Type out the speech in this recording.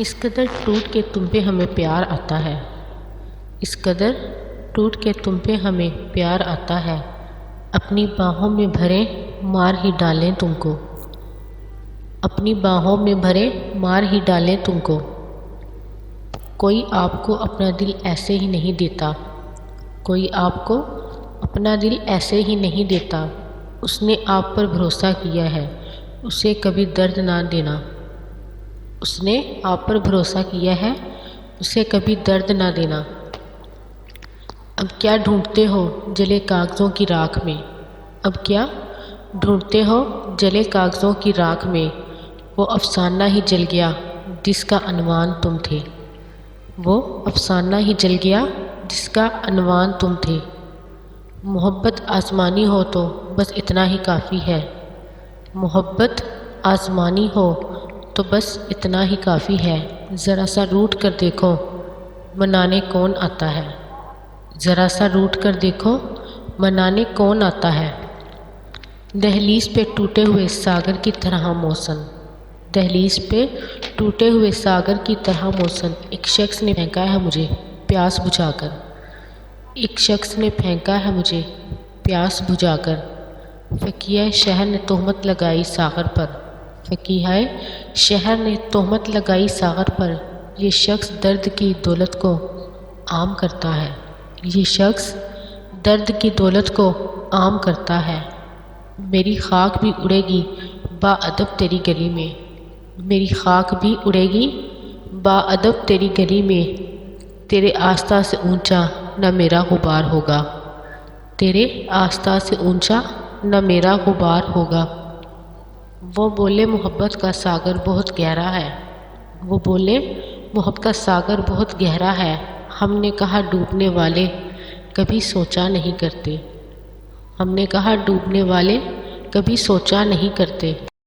اس قدر ٹوٹ کے تم پہ ہمیں پیار آتا ہے، اس قدر ٹوٹ کے تم پہ ہمیں پیار آتا ہے، اپنی باہوں میں بھرے مار ہی ڈالیں تم کو، اپنی باہوں میں بھرے مار ہی ڈالیں تم کو۔ کوئی آپ کو اپنا دل ایسے ہی نہیں دیتا، کوئی آپ کو اپنا دل ایسے ہی نہیں دیتا، اس نے آپ پر بھروسہ کیا ہے، اسے کبھی درد نہ دینا، اس نے آپ پر بھروسہ کیا ہے، اسے کبھی درد نہ دینا۔ اب کیا ڈھونڈتے ہو جلے کاغذوں کی راکھ میں، اب کیا ڈھونڈتے ہو جلے کاغذوں کی راکھ میں، وہ افسانہ ہی جل گیا جس کا عنوان تم تھے، وہ افسانہ ہی جل گیا جس کا عنوان تم تھے۔ محبت آزمانی ہو تو بس اتنا ہی کافی ہے، محبت آزمانی ہو تو بس اتنا ہی کافی ہے، ذرا سا روٹھ کر دیکھو منانے کون آتا ہے، ذرا سا روٹھ کر دیکھو منانے کون آتا ہے۔ دہلیز پہ ٹوٹے ہوئے ساگر کی طرح موسن، دہلیز پہ ٹوٹے ہوئے ساگر کی طرح موسن، ایک شخص نے پھینکا ہے مجھے پیاس بجھا کر، ایک شخص نے پھینکا ہے مجھے پیاس بجھا کر۔ فقیہ شہر نے تہمت لگائی ساغر پر، فقیہ شہر نے تہمت لگائی ساغر پر، یہ شخص درد کی دولت کو عام کرتا ہے، یہ شخص درد کی دولت کو عام کرتا ہے۔ میری خاک بھی اڑے گی با ادب تیری گلی میں، میری خاک بھی اڑے گی با ادب تیری گلی میں، تیرے آستہ سے اونچا نہ میرا غبار ہوگا، تیرے آستہ سے اونچا نہ میرا غبار ہوگا۔ وہ بولے محبت کا ساگر بہت گہرا ہے، وہ بولے محبت کا ساگر بہت گہرا ہے، ہم نے کہا ڈوبنے والے کبھی سوچا نہیں کرتے، ہم نے کہا ڈوبنے والے کبھی سوچا نہیں کرتے۔